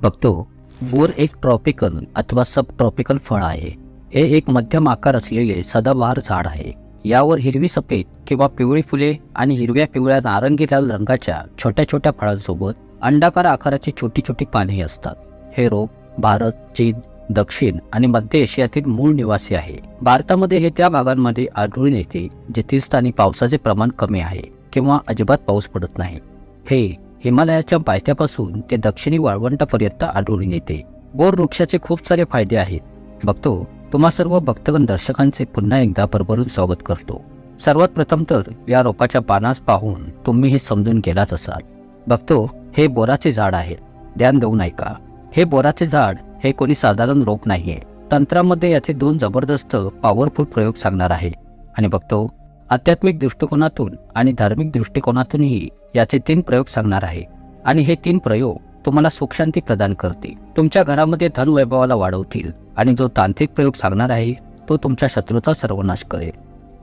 बघतो, बोर एक ट्रॉपिकल अथवा सब ट्रॉपिकल फळ आहे. हे एक मध्यम आकार असलेले सदाबहार झाड आहे. यावर हिरवी सफेद किंवा पिवळी फुले आणि हिरव्या पिवळ्या नारंगी लाल रंगाच्या छोट्या छोट्या फळांसोबत अंडाकार आकाराची छोटी छोटी पाने असतात. हे रोप भारत, चीन, दक्षिण आणि मध्य आशियातील मूळ निवासी आहे. भारतामध्ये हे त्या भागांमध्ये आढळून येते जेथील स्थानी पावसाचे प्रमाण कमी आहे किंवा अजिबात पाऊस पडत नाही. हे हिमालयाच्या पायथ्यापासून ते दक्षिणी वाळवंटापर्यंत आढळून येते. बोर वृक्षाचे खूप सारे फायदे आहेत. बघतो, तुम्हा सर्व भक्तगण दर्शकांचे पुन्हा एकदा भरभरून स्वागत करतो. सर्वात प्रथम तर या रोपाच्या पानास पाहून तुम्ही हे समजून गेलाच असाल. बघतो, हे बोराचे झाड आहे. ध्यान देऊन ऐका. हे बोराचे झाड हे कोणी साधारण रोप नाहीये. तंत्रामध्ये याचे 2 जबरदस्त पॉवरफुल प्रयोग सांगणार आहे. आणि बघतो, आध्यात्मिक दृष्टिकोनातून आणि धार्मिक दृष्टिकोनातूनही याचे 3 प्रयोग सांगणार आहे. आणि हे 3 प्रयोग तुम्हाला सुखशांती प्रदान करतील, तुमच्या घरामध्ये धनवैभवाला वाढवतील. आणि जो तांत्रिक प्रयोग सांगणार आहे तो तुमच्या शत्रूचा सर्वनाश करेल.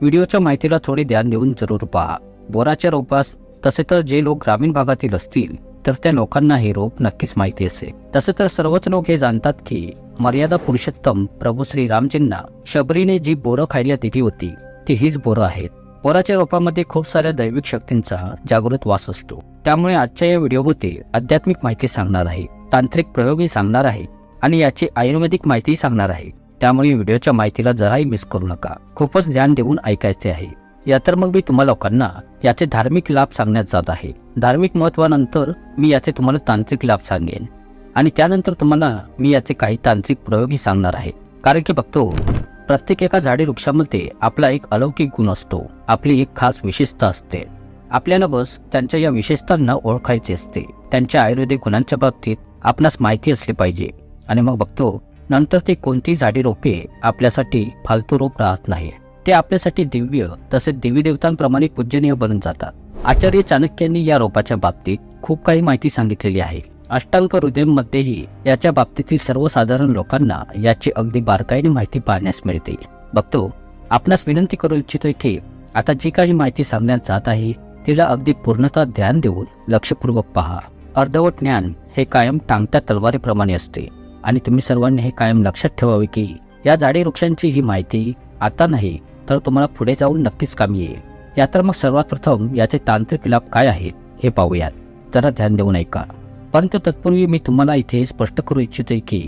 व्हिडिओच्या माहितीला थोडे ध्यान देऊन जरूर पहा. बोराच्या रोपास तसे तर जे लोक ग्रामीण भागातील असतील तर त्या लोकांना हे रोप नक्कीच माहिती असेल. तसे तर सर्वच लोक हे जाणतात की मर्यादा पुरुषोत्तम प्रभू श्री रामजींना शबरीने जी बोरं खायला दिली होती ती हीच बोरं आहेत. बोराच्या रोपामध्ये खूप साऱ्या दैविक शक्तींचा जागृत वास असतो. त्यामुळे आजच्या या व्हिडिओमध्ये आध्यात्मिक माहिती सांगणार आहे, तांत्रिक प्रयोगही सांगणार आहे आणि याची आयुर्वेदिक माहितीही सांगणार आहे. त्यामुळे व्हिडिओच्या माहितीला जराही मिस करू नका. खूपच ध्यान देऊन ऐकायचे आहे. या तर मग मी तुम्हाला लोकांना याचे धार्मिक लाभ सांगण्यात जात आहे. धार्मिक महत्वानंतर मी याचे तुम्हाला तांत्रिक लाभ सांगेन आणि त्यानंतर तुम्हाला मी याचे काही तांत्रिक प्रयोगही सांगणार आहे. कारण की बघतो, प्रत्येक एका झाडी वृक्षामध्ये आपला एक अलौकिक गुण असतो, आपली एक खास विशेषता असते. आपल्याला बस त्यांच्या या विशेषतांना ओळखायचे असते. त्यांच्या आयुर्वेदिक गुणांच्या बाबतीत आपणास माहिती असली पाहिजे. आणि मग बघतो, नंतर ते कोणती झाडी रोपे आपल्यासाठी फालतू रोप राहत नाही. ते आपल्यासाठी दिव्य तसेच देवी देवतांप्रमाणे पूजनीय बनून जातात. आचार्य चाणक्यांनी या रोपाच्या बाबतीत खूप काही माहिती सांगितलेली आहे. अष्टांग हृदयमध्येही याच्या बाबतीतील सर्वसाधारण लोकांना याची अगदी बारकाईने माहिती पाहण्यास मिळते. बघतो, आपणास विनंती करू इच्छितोय की आता जी काही माहिती सांगण्यात जात आहे तिला अगदी पूर्णतः ध्यान देऊन लक्षपूर्वक पहा. अर्धवट ज्ञान हे कायम टांगत्या तलवारीप्रमाणे असते आणि तुम्ही सर्वांनी हे कायम लक्षात ठेवावे की या झाडी वृक्षांची ही माहिती आता नाही तर तुम्हाला पुढे जाऊन नक्कीच कामी येईल. या तर मग सर्वात प्रथम याचे तांत्रिक लाभ काय आहेत हे पाहूयात. जरा ध्यान देऊन ऐका. परंतु तत्पूर्वी मी तुम्हाला इथे स्पष्ट करू इच्छितोय की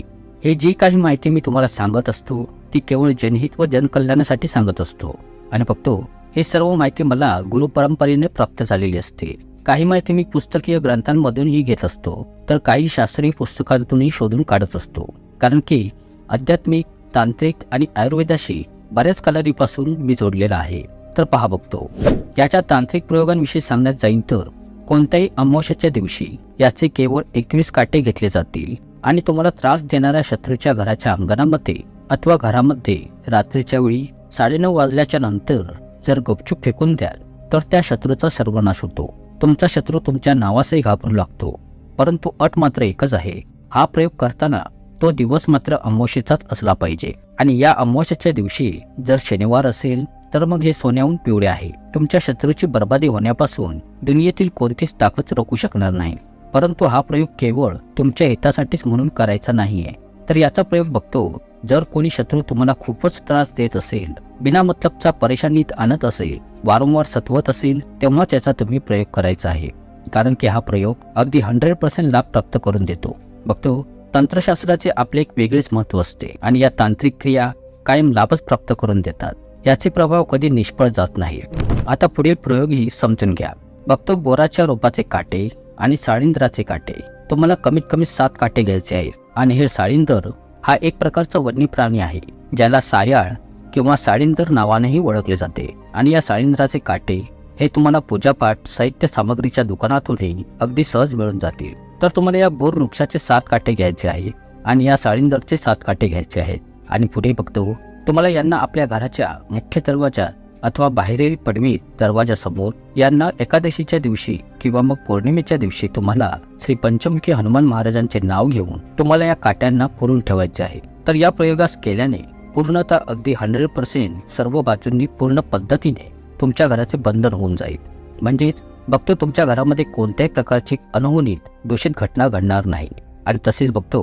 हे जी काही माहिती मी तुम्हाला सांगत असतो ती केवळ जनहित व जनकल्याणासाठी सांगत असतो. आणि बघतो, हे सर्व माहिती मला गुरु परंपरेने प्राप्त झालेली असते. काही माहिती मी पुस्तकीय ग्रंथांमधूनही घेत असतो तर काही शास्त्रीय पुस्तकांतूनही शोधून काढत असतो. कारण की आध्यात्मिक, तांत्रिक आणि आयुर्वेदाशी बऱ्याच कालावधीपासून मी जोडलेला आहे. तर पहा बघतो, याच्या तांत्रिक प्रयोगांविषयी सांगण्यात जाईल तर कोणत्याही अमावस्येच्या दिवशी याचे केवळ 21 काटे घेतले जातील आणि तुम्हाला त्रास देणाऱ्या शत्रूच्या घराच्या अंगणामध्ये अथवा घरामध्ये रात्रीच्या वेळी 9:30 वाजल्याच्या नंतर जर गुपचूप फेकून द्याल तर त्या शत्रूचा सर्वनाश होतो. तुमचा शत्रू तुमच्या नावासही घाबरू लागतो. परंतु अट मात्र एकच आहे, हा प्रयोग करताना तो दिवस मात्र अमावस्येचाच असला पाहिजे. आणि या अमावस्येच्या दिवशी जर शनिवार असेल तर मग हे सोन्याहून पिवळे आहे. तुमच्या शत्रूची बर्बादी होण्यापासून दुनियेतील कोणतीच ताकद रोखू शकणार नाही. परंतु हा प्रयोग केवळ तुमच्या हितासाठीच म्हणून करायचा नाहीये. तर याचा प्रयोग बघतो, जर कोणी शत्रू तुम्हाला खूपच त्रास देत असेल, बिना मतलबचा परेशानीत आणत असेल, वारंवार सतवत असेल, तेव्हाच याचा तुम्ही प्रयोग करायचा आहे. कारण की हा प्रयोग अगदी 100% लाभ प्राप्त करून देतो. बघतो, तंत्रशास्त्राचे आपले एक वेगळेच महत्त्व असते आणि या तांत्रिक क्रिया कायम लाभच प्राप्त करून देतात. याचे प्रभाव कधी निष्फळ जात नाही. आता पुढील प्रयोगही समजून घ्या. बघतो, बोराच्या रोपाचे काटे आणि साळींदराचे काटे तुम्हाला कमीत कमी 7 काटे घ्यायचे आहेत. आणि हे साळींदर हा एक प्रकारचा वन्य प्राणी आहे ज्याला सायाळ किंवा साळींदर नावानेही ओळखले जाते. आणि या साळींदराचे काटे हे तुम्हाला पूजापाठ साहित्य सामग्रीच्या दुकानातूनही अगदी सहज मिळून जातील. तर तुम्हाला या बोर वृक्षाचे 7 काटे घ्यायचे आहेत आणि या साळींदरचे 7 काटे घ्यायचे आहेत. आणि पुढे बघतो, तुम्हाला यांना आपल्या घराच्या मुख्य दरवाजा अथवा बाहेरील पडवीत दरवाजासमोर यांना एकादशीच्या दिवशी किंवा मग पौर्णिमेच्या दिवशी तुम्हाला श्री पंचमुखी हनुमान महाराजांचे नाव घेऊन तुम्हाला या काट्यांना पुरून ठेवायचे आहे. तर या प्रयोगास केल्याने पूर्णतः अगदी 100% सर्व बाजूंनी पूर्ण पद्धतीने तुमच्या घराचे बंधन होऊन जाईल. म्हणजेच बघतो तुमच्या घरामध्ये कोणत्याही प्रकारची अनहोनीत दूषित घटना घडणार नाही आणि तसेच बघतो,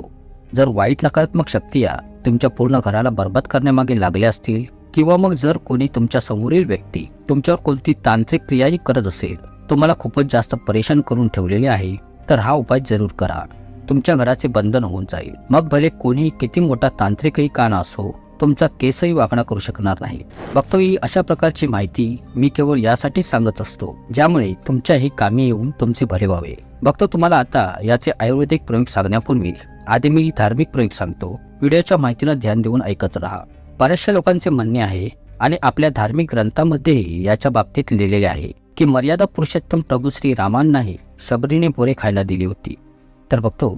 जर वाईट नकारात्मक शक्ती तुमच्या पूर्ण घराला बरबाद करण्यामागे लागल्या असतील, किंवा मग जर कोणी तुमच्या समोरील व्यक्ती तुमच्यावर कोणती तांत्रिक क्रियाही करत असेल, तुम्हाला खूपच जास्त परेशान करून ठेवलेले आहे, तर हा उपाय जरूर करा. तुमच्या घराचे बंधन होऊन जाईल. मग भले कोणी किती मोठा तांत्रिकही का नसो, तुमचा केसही वाकडा करू शकणार नाही. बघतो, ही अशा प्रकारची माहिती मी केवळ यासाठी सांगत असतो ज्यामुळे तुमच्याही कामी येऊन तुमचे भले व्हावे. बघतो, तुम्हाला आता याचे आयुर्वेदिक प्रयोग सांगण्यापूर्वी आधी मी धार्मिक प्रयोग सांगतो. व्हिडिओच्या माहितीला ध्यान देऊन ऐकत राहा. बऱ्याचशा लोकांचे म्हणणे आहे आणि आपल्या धार्मिक ग्रंथामध्येही याच्या बाबतीत लिहिलेले आहे की मर्यादा पुरुषोत्तम प्रभू श्री रामांनाही शबरीने बोरे खायला दिली होती. तर बघतो,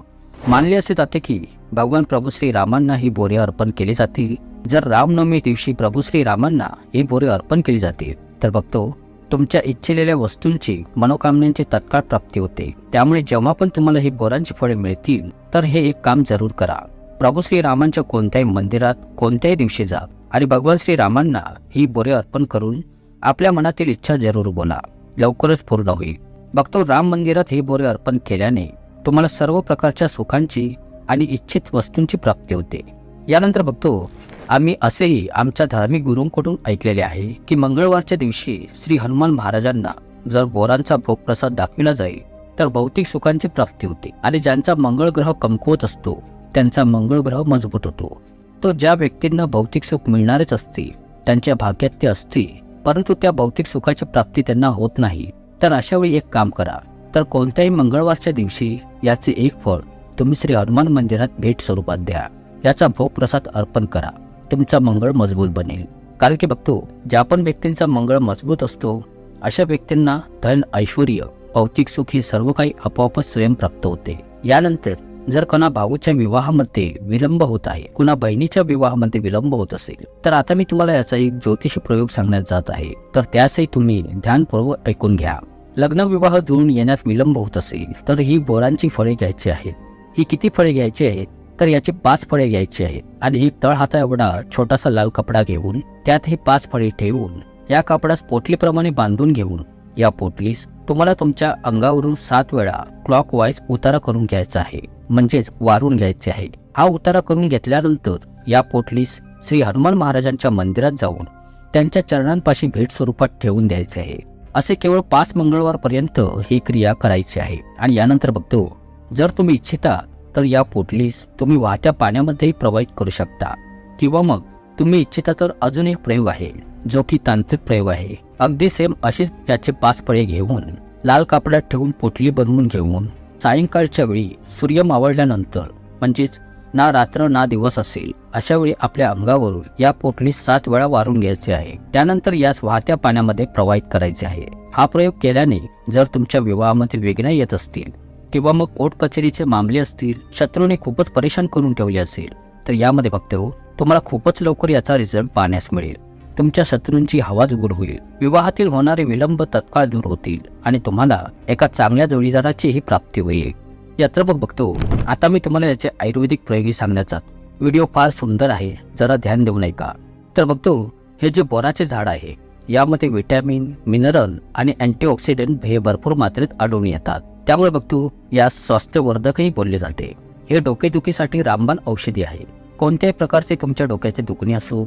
मानले असे जाते की भगवान प्रभू श्री रामांना ही बोरे अर्पण केली जातील. जर रामनवमी दिवशी प्रभू श्री रामांना ही बोरे अर्पण केली जातील, तर बघतो, तुमच्या इच्छिलेल्या वस्तूंची मनोकामनांची तत्काळ प्राप्ती होते. त्यामुळे जेव्हा पण तुम्हाला ही बोरांची फळे मिळतील, तर हे एक काम जरूर करा. प्रभू श्री रामांच्या कोणत्याही मंदिरात कोणत्याही दिवशी जा आणि भगवान श्री रामांना ही बोरे अर्पण करून आपल्या मनातील इच्छा जरूर बोला. लवकरच पूर्ण होईल. बघतो, राम मंदिरात ही बोरे अर्पण केल्याने तुम्हाला सर्व प्रकारच्या सुखांची आणि इच्छित वस्तूंची प्राप्ती होते. यानंतर बघतो, आम्ही असेही आमच्या धार्मिक गुरूंकडून ऐकलेले आहे की मंगळवारच्या दिवशी श्री हनुमान महाराजांना जर बोरांचा भोगप्रसाद दाखविला जाईल, तर भौतिक सुखांची प्राप्ती होते आणि ज्यांचा मंगळ ग्रह कमकुवत असतो त्यांचा मंगळ ग्रह मजबूत होतो. तो ज्या व्यक्तींना भौतिक सुख मिळणारच असते त्यांच्या भाग्यात ते असते, परंतु त्या भौतिक सुखाची प्राप्ती त्यांना होत नाही. तर अशा वेळी एक काम करा, तर कोणत्याही मंगळवारच्या दिवशी याचे एक फळ तुम्ही श्री हनुमान मंदिरात भेट स्वरूपात द्या. याचा भोग प्रसाद अर्पण करा. तुमचा मंगळ मजबूत बनेल. कारण की बघतो, ज्या पण व्यक्तींचा मंगळ मजबूत असतो अशा व्यक्तींना धन, ऐश्वर्य, भौतिक सुख हे सर्व काही आपोआपच स्वयं प्राप्त होते. यानंतर जर कोणा भाऊच्या विवाहामध्ये विलंब होत आहे, कुणा बहिणीच्या विवाहामध्ये विलंब होत असेल, तर आता मी तुम्हाला याचा एक ज्योतिषी प्रयोग सांगण्यात जात आहे. तर त्यासही तुम्ही ध्यानपूर्वक ऐकून घ्या. लग्न विवाह जुळून येण्यात विलंब होत असेल, तर ही बोरांची फळे घ्यायची आहेत. ही किती फळे घ्यायची आहेत, तर याची 5 फळे घ्यायची आहेत आणि एक तळहाता एवढा छोटासा लाल कपडा घेऊन त्यात ही 5 फळे ठेवून या कपड्यास पोटलीप्रमाणे बांधून घेऊन या पोटलीस तुम्हाला तुमच्या अंगावरून 7 वेळा क्लॉकवाईज उतारा करून घ्यायचा आहे, म्हणजेच वारून घ्यायचे आहे. हा उतारा करून घेतल्यानंतर या पोटलीस श्री हनुमान महाराजांच्या मंदिरात जाऊन त्यांच्या चरणांपाशी भेट स्वरूपात ठेवून द्यायचे आहे. असे केवळ 5 मंगळवारपर्यंत ही क्रिया करायची आहे. आणि यानंतर बघतो, जर तुम्ही इच्छिता तर या पोटलीस तुम्ही वाहत्या पाण्यामध्येही प्रवाहित करू शकता, किंवा मग तुम्ही इच्छिता तर अजून एक प्रयोग आहे जो की तांत्रिक प्रयोग आहे. अगदी सेम अशीच याचे 5 फळे घेऊन लाल कापडात ठेवून पोटली बनवून घेऊन सायंकाळच्या वेळी सूर्य मावळल्यानंतर, म्हणजेच ना रात्र ना दिवस असेल अशा वेळी आपल्या अंगावरून या पोटलीस 7 वेळा वारून घ्यायचे आहे. त्यानंतर यास वाहत्या पाण्यामध्ये प्रवाहित करायचे आहे. हा प्रयोग केल्याने जर तुमच्या विवाहामध्ये विघ्न येत असतील, किंवा मग कोर्ट कचेरीचे मामले असतील, शत्रूने खूपच परेशान करून ठेवले असेल, तर यामध्ये बघतो, तुम्हाला खूपच लवकर याचा रिझल्ट पाहण्यास मिळेल. तुमच्या शत्रूंची हवा दूर होईल. विवाहातील होणारे विलंब तत्काळ दूर होतील आणि तुम्हाला एका चांगल्या जोडीदाराचीही प्राप्ती होईल. यात्र बघतो, आता मी तुम्हाला याचे आयुर्वेदिक प्रयोगही सांगण्याचा. व्हिडिओ फार सुंदर आहे, जरा ध्यान देऊन ऐका. तर बघतो, हे जे बोराचे झाड आहे यामध्ये विटॅमिन, मिनरल आणि अँटीऑक्सिडंट हे भरपूर मात्रेत आढळून येतात. त्यामुळे बघतो, यास स्वास्थ्यवर्धकही बोलले जाते. हे डोकेदुखीसाठी रामबाण औषधी आहे. कोणत्याही प्रकारचे तुमच्या डोक्याचे दुखणे असो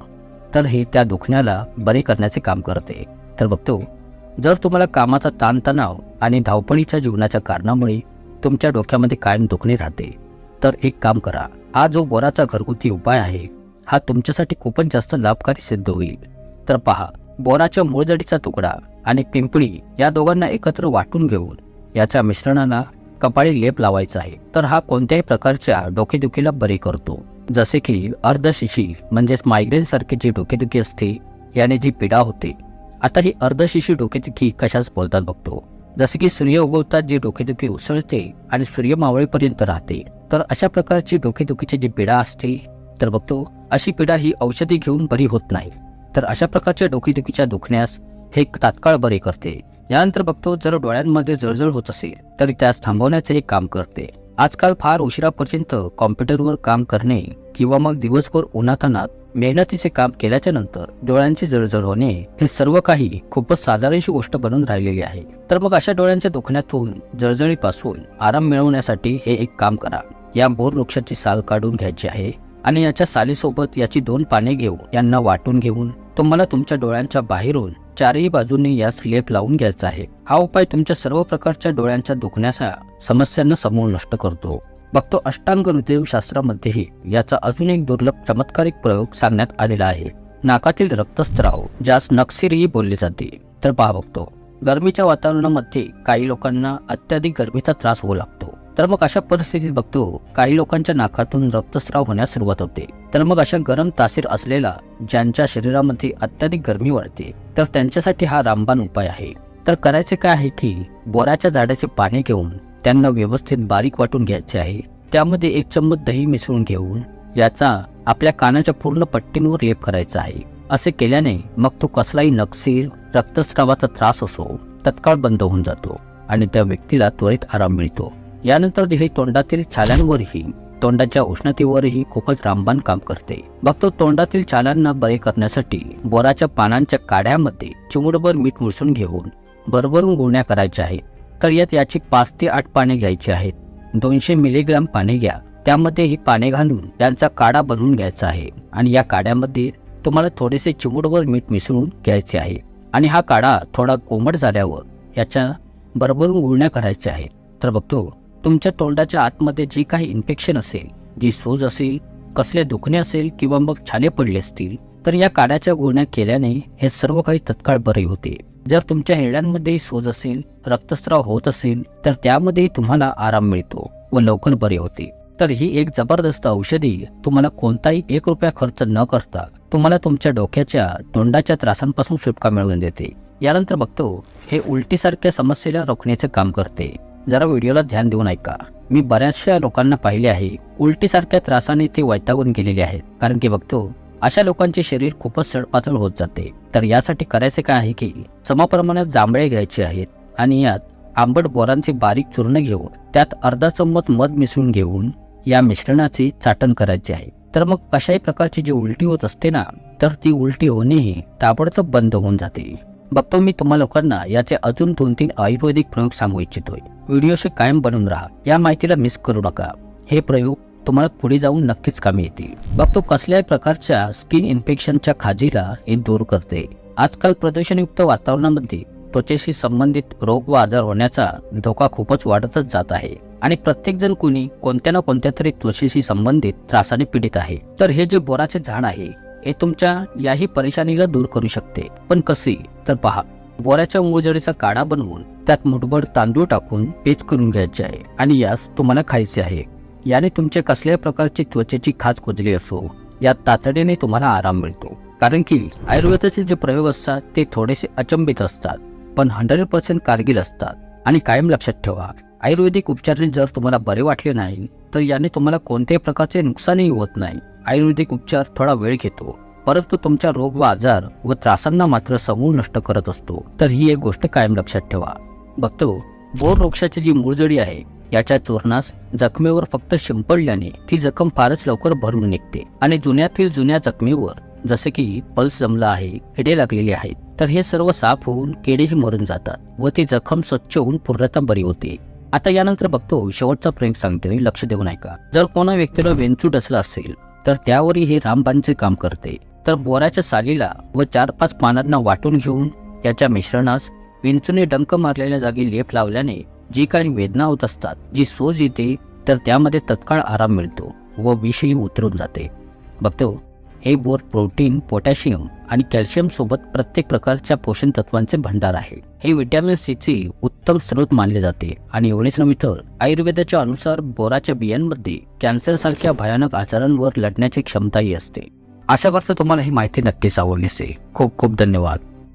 तर हे त्या दुखण्याला बरे करण्याचे काम करते. तर बघतो, जर तुम्हाला कामाचा ताणतणाव आणि धावपळीच्या जीवनाच्या कारणामुळे तुमच्या डोक्यामध्ये कायम दुखणे राहते, तर एक काम करा. हा जो बोराचा घरगुती उपाय आहे हा तुमच्यासाठी खूपच जास्त लाभकारी सिद्ध होईल. तर पहा, बोराच्या मूळजडीचा तुकडा आणि पिंपळी या दोघांना एकत्र वाटून घेऊन याच्या मिश्रणाला कपाळी लेप लावायचा आहे. तर हा कोणत्याही प्रकारच्या डोकेदुखीला बरे करतो. जसे की अर्धशिशी म्हणजेच मायग्रेन सारखी जी डोकेदुखी असते याने जी पीडा होते. आता ही अर्धशिशी डोकेदुखी कशाच बोलतात बघतो. जसे की सूर्य उगवतात जी डोकेदुखी उसळते आणि सूर्य मावळेपर्यंत राहते. तर अशा प्रकारची डोकेदुखीची जी पीडा असते, तर बघतो अशी पीडा ही औषधी घेऊन बरी होत नाही. तर अशा प्रकारच्या डोकेदुखीच्या दुखण्यास हे तात्काळ बरे करते. यानंतर बघतो, जर डोळ्यांमध्ये जळजळ होत असेल तर त्यास थांबवण्याचे हे काम करते. आजकाल फार उशिरापर्यंत कॉम्प्युटरवर काम करणे किंवा मग दिवसभर उन्हातान्हात मेहनतीचे काम केल्याच्या नंतर डोळ्यांची जळजळ होणे हे सर्व काही खूपच साधारणशी गोष्ट बनून राहिलेली आहे. तर मग अशा डोळ्यांच्या दुखण्यातून, जळजळीपासून आराम मिळवण्यासाठी हे एक काम करा. या बोर वृक्षाची साल काढून घ्यायची आहे आणि याच्या सालीसोबत याची 2 पाने घेऊन यांना वाटून घेऊन तुम्हाला तुमच्या डोळ्यांच्या बाहेरून चारही बाजूंनी यास लेप लावून घ्यायचा आहे. हा उपाय तुमच्या सर्व प्रकारच्या डोळ्यांच्या दुखण्याच्या समस्यांना समूळ नष्ट करतो. बघतो अष्टांग हृदय शास्त्रामध्येही याचा अजून एक दुर्लभ चमत्कारिक प्रयोग सांगण्यात आलेला आहे. नाकातील रक्तस्राव, ज्यास नक्सिरीही बोलले जाते. तर पहा बघतो, गरमीच्या वातावरणामध्ये काही लोकांना अत्याधिक गरमीचा त्रास होऊ लागतो. तर मग अशा परिस्थितीत बघतो काही लोकांच्या नाकातून रक्तस्राव होण्यास सुरुवात होते. तर मग अशा गरम तासीर असलेला ज्यांच्या शरीरामध्ये अत्याधिक गरमी वाढते तर त्यांच्यासाठी हा रामबाण उपाय आहे. तर करायचे काय आहे की बोराच्या झाडाचे पाने घेऊन त्यांना व्यवस्थित बारीक वाटून घ्यायचे आहे. त्यामध्ये 1 चम्मच दही मिसळून घेऊन याचा आपल्या कानाच्या पूर्ण पट्टींवर लेप करायचा आहे. असे केल्याने मग तो कसलाही नक्सीर रक्तस्रावाचा त्रास असो तत्काळ बंद होऊन जातो आणि त्या व्यक्तीला त्वरित आराम मिळतो. यानंतर हे तोंडातील छाल्यांवरही तोंडाच्या उष्णतेवरही खूपच रामबाण काम करते. बघतो तोंडातील छाल्यांना बरे करण्यासाठी बोराच्या पानांच्या काड्यामध्ये चिमूटभर मीठ मिसळून घेऊन भरभरून गुळण्या करायच्या आहेत. तर याची 5 ते 8 पाने घ्यायची आहेत. 200 मिलीग्राम पाने घ्या. त्यामध्ये ही पाने घालून त्यांचा काढा बनवून घ्यायचा आहे आणि या काड्यामध्ये तुम्हाला थोडेसे चिमूटभर मीठ मिसळून घ्यायचे आहे आणि हा काढा थोडा कोमट झाल्यावर याच्या भरभरून गुळण्या करायच्या आहेत. तर बघतो तुमच्या तोंडाच्या आतमध्ये जी काही इन्फेक्शन असेल, जी सूज असेल, कसले दुखणे असेल किंवा मग छाले पडले असतील तर या काड्याच्या गुळण्या केल्याने हे सर्व काही तत्काळ बरे होते. जर तुमच्या हिरड्यांमध्ये सूज असेल, रक्तस्राव होत असेल तर त्यामध्ये तुम्हाला आराम मिळतो व लवकर बरे होते. तर ही एक जबरदस्त औषधी तुम्हाला कोणताही 1 रुपया खर्च न करता तुम्हाला तुमच्या डोक्याच्या तोंडाच्या त्रासांपासून सुटका मिळवून देते. यानंतर बघतो हे उलटीसारख्या समस्येला रोखण्याचे काम करते. जरा व्हिडिओला ध्यान देऊन ऐका. मी बऱ्याचशा लोकांना पाहिले आहे उलटीसारख्या त्रासाने ते वैतागून गेलेले आहेत. कारण की बघतो अशा लोकांचे शरीर खूपच सडपातळ होत जाते. तर यासाठी करायचे काय आहे की समप्रमाणात जांभळे घ्यायचे आहेत आणि यात आंबट बोरांचे बारीक चूर्ण घेऊन त्यात अर्धा चम्मच मध मिसळून घेऊन या मिश्रणाचे चाटण करायचे आहे. तर मग कशाही प्रकारची जी उलटी होत असते ना तर ती उलटी होणेही ताबडतोब बंद होऊन जाते. बघतो मी तुम्हा लोकांना याचे अजून 2-3 आयुर्वेदिक प्रयोग सांगू इच्छितोय. व्हिडिओशी कायम बनून राहा. या माहितीला मिस करू नका. हे प्रयोग तुम्हाला पुढे जाऊन नक्कीच कामी येतील. बघतो कसल्याही प्रकारच्या स्किन इन्फेक्शनच्या खाजीला हे दूर करते. आजकाल प्रदूषणयुक्त वातावरणामध्ये त्वचेशी संबंधित रोग व आजार होण्याचा धोका खूपच वाढतच जात आहे आणि प्रत्येक जण कुणी कोणत्या ना कोणत्या तरी त्वचेशी संबंधित त्रासाने पीडित आहे. तर हे जे बोराचे झाड आहे हे तुमच्या याही परेशानीला दूर करू शकते. पण कसे तर पहा, बोराच्या मूळजडीचा काढा बनवून त्यात मुठभर तांदूळ टाकून पेच करून घ्यायचे आहे आणि यास तुम्हाला खायचे आहे. याने तुमच्या कसल्याही प्रकारची त्वचेची खाज कुजली असो यात तातडीने तुम्हाला आराम मिळतो. कारण की आयुर्वेदाचे जे प्रयोग असतात ते थोडेसे अचंबित असतात पण 100% कारगिल असतात. आणि कायम लक्षात ठेवा, आयुर्वेदिक उपचाराने जर तुम्हाला बरे वाटले नाही तर याने तुम्हाला कोणत्याही प्रकारचे नुकसानही होत नाही. आयुर्वेदिक उपचार थोडा वेळ घेतो परंतु तुमच्या रोग व आजार व त्रासांना मात्र समूळ नष्ट करत असतो. तर ही एक गोष्ट कायम लक्षात ठेवा. बघतो बोर वृक्षाची जी मूळजडी आहे याच्या चूर्णास जखमेवर फक्त शिंपडल्याने ती जखम फारच लवकर भरून निघते आणि जुन्यातील जुन्या जखमेवर जसे की पल्स जमला आहे, किडे लागलेले आहेत तर हे सर्व साफ होऊन किडेही मरून जातात व ती जखम स्वच्छ होऊन पूर्णतः बरी होते. आता यानंतर बघतो शेवटचा प्रयोग सांगते, लक्ष देऊन ऐका. जर कोणा व्यक्तीला वेंचू डसला असेल तर त्यावरही हे रामबाणचे काम करते. तर बोराच्या सालीला व 4-5 पानांना वाटून घेऊन याच्या मिश्रणास विंचूने डंक मारलेल्या जागी लेप लावल्याने जी काही वेदना होत असतात, जी सूज येते तर त्यामध्ये तत्काळ आराम मिळतो व विषही उतरून जाते. बघतो हे बोर प्रोटीन, पोटॅशियम आणि कॅल्शियम सोबत प्रत्येक प्रकारच्या पोषण तत्वांचे भंडार आहे. हे व्हिटॅमिन सीचे उत्तम स्रोत मानले जाते आणि एवढेच नव्हे तर आयुर्वेदाच्या अनुसार बोराच्या बियांमध्ये कॅन्सर सारख्या भयानक आजारांवर लढण्याची क्षमताही असते. आशा करतो तुम्हाला ही माहिती नक्कीच आवडली असेल. खूप खूप धन्यवाद.